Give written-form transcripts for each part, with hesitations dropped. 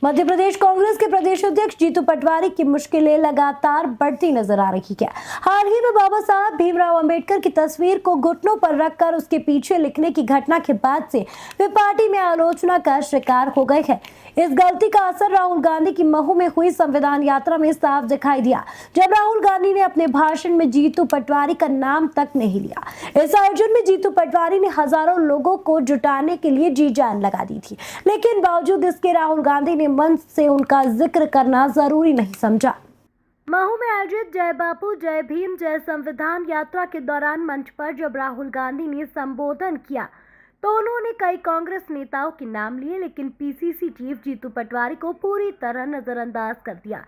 मध्य प्रदेश कांग्रेस के प्रदेश अध्यक्ष जीतू पटवारी की मुश्किलें लगातार बढ़ती नजर आ रही है। हाल ही में बाबा साहब भीमराव अंबेडकर की तस्वीर को घुटनों पर रखकर उसके पीछे लिखने की घटना के बाद से वे पार्टी में आलोचना का शिकार हो गए हैं। इस गलती का असर राहुल गांधी की महू में हुई संविधान यात्रा में साफ दिखाई दिया, जब राहुल गांधी ने अपने भाषण में जीतू पटवारी का नाम तक नहीं लिया। इस आयोजन में जीतू पटवारी ने हजारों लोगों को जुटाने के लिए जी जान लगा दी थी, लेकिन बावजूद इसके राहुल गांधी ने मंच से उनका जिक्र करना जरूरी नहीं समझा। महू में आयोजित जय बापू जय भीम जय संविधान यात्रा के दौरान मंच पर जब राहुल गांधी ने संबोधन किया तो उन्होंने कई कांग्रेस नेताओं के नाम लिए, लेकिन पीसीसी चीफ जीतू पटवारी को पूरी तरह नजरअंदाज कर दिया।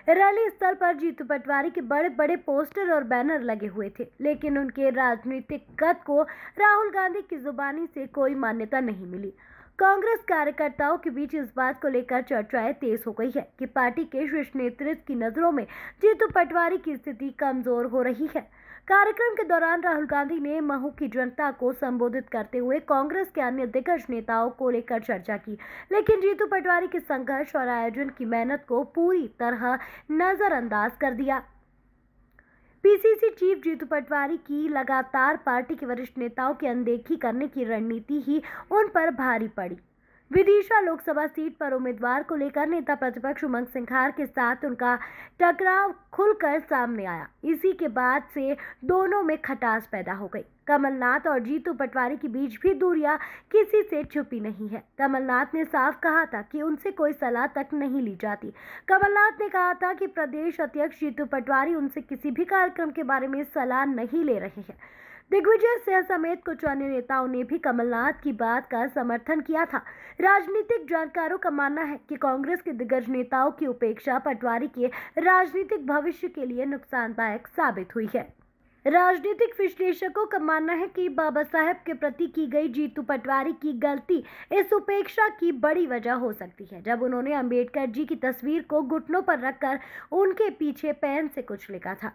रैली स्थल पर जीतू पटवारी के बड़े बड़े पोस्टर और बैनर लगे हुए थे, लेकिन उनके राजनीतिक कद को राहुल गांधी की जुबानी से कोई मान्यता नहीं मिली। कांग्रेस कार्यकर्ताओं के बीच इस बात को लेकर चर्चाएं तेज हो गई है कि पार्टी के शीर्ष नेतृत्व की नजरों में जीतू पटवारी की स्थिति कमजोर हो रही है। कार्यक्रम के दौरान राहुल गांधी ने महू की जनता को संबोधित करते हुए कांग्रेस के अन्य दिग्गज नेताओं को लेकर चर्चा की, लेकिन जीतू पटवारी के संघर्ष और आयोजन की मेहनत को पूरी तरह नजरअंदाज कर दिया। पीसीसी चीफ जीतू पटवारी की लगातार पार्टी के वरिष्ठ नेताओं की अनदेखी करने की रणनीति ही उन पर भारी पड़ी। विदिशा लोकसभा सीट पर उम्मीदवार को लेकर नेता प्रतिपक्ष उमंग सिंघार के साथ उनका टकराव खुलकर सामने आया। इसी के बाद से दोनों में खटास पैदा हो गई। कमलनाथ और जीतू पटवारी के बीच भी दूरियां किसी से छुपी नहीं है। कमलनाथ ने साफ कहा था कि उनसे कोई सलाह तक नहीं ली जाती। कमलनाथ ने कहा था कि प्रदेश अध्यक्ष जीतू पटवारी उनसे किसी भी कार्यक्रम के बारे में सलाह नहीं ले रहे हैं। दिग्विजय सिंह समेत कुछ अन्य नेताओं ने भी कमलनाथ की बात का समर्थन किया था। राजनीतिक जानकारों का मानना है कि कांग्रेस के दिग्गज नेताओं की उपेक्षा पटवारी के राजनीतिक भविष्य के लिए नुकसानदायक साबित हुई है। राजनीतिक विश्लेषकों का मानना है कि बाबा साहब के प्रति की गई जीतू पटवारी की गलती इस उपेक्षा की बड़ी वजह हो सकती है, जब उन्होंने अंबेडकर जी की तस्वीर को घुटनों पर रखकर उनके पीछे पेन से कुछ लिखा था।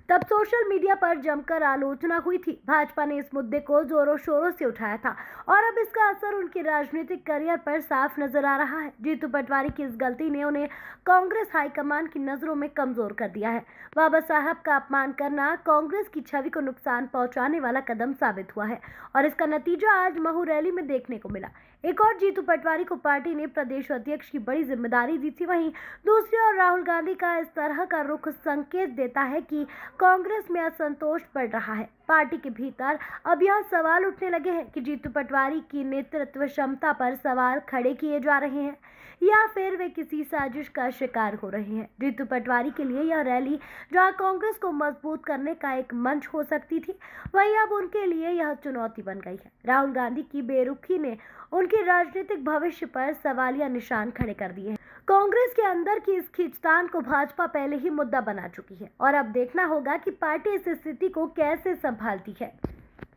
तब सोशल मीडिया पर जमकर आलोचना हुई थी। भाजपा ने इस मुद्दे को जोरों शोरों से उठाया था और अब इसका असर उनके राजनीतिक करियर पर साफ नजर आ रहा है। जीतू पटवारी की इस गलती ने उन्हें कांग्रेस हाईकमान की नजरों में कमजोर कर दिया है। बाबा साहब का अपमान करना कांग्रेस की छवि को नुकसान पहुंचाने वाला कदम साबित हुआ है और इसका नतीजा आज महू रैली में देखने को मिला। एक और जीतू पटवारी को पार्टी ने प्रदेश अध्यक्ष की बड़ी जिम्मेदारी दी थी, वहीं दूसरी ओर राहुल गांधी का इस तरह का रुख संकेत देता है कि कांग्रेस में असंतोष बढ़ रहा है। पार्टी के भीतर अब यह सवाल उठने लगे हैं कि जीतू पटवारी की नेतृत्व क्षमता पर सवाल खड़े किए जा रहे हैं या फिर वे किसी साजिश का शिकार हो रहे हैं। जीतू पटवारी के लिए यह रैली जहां कांग्रेस को मजबूत करने का एक मंच हो सकती थी, वहीं अब उनके लिए यह चुनौती बन गई है। राहुल गांधी की बेरुखी ने उनके राजनीतिक भविष्य पर सवालिया निशान खड़े कर दिए हैं। कांग्रेस के अंदर की इस खींचतान को भाजपा पहले ही मुद्दा बना चुकी है और अब देखना होगा कि पार्टी इस स्थिति को कैसे संभालती है।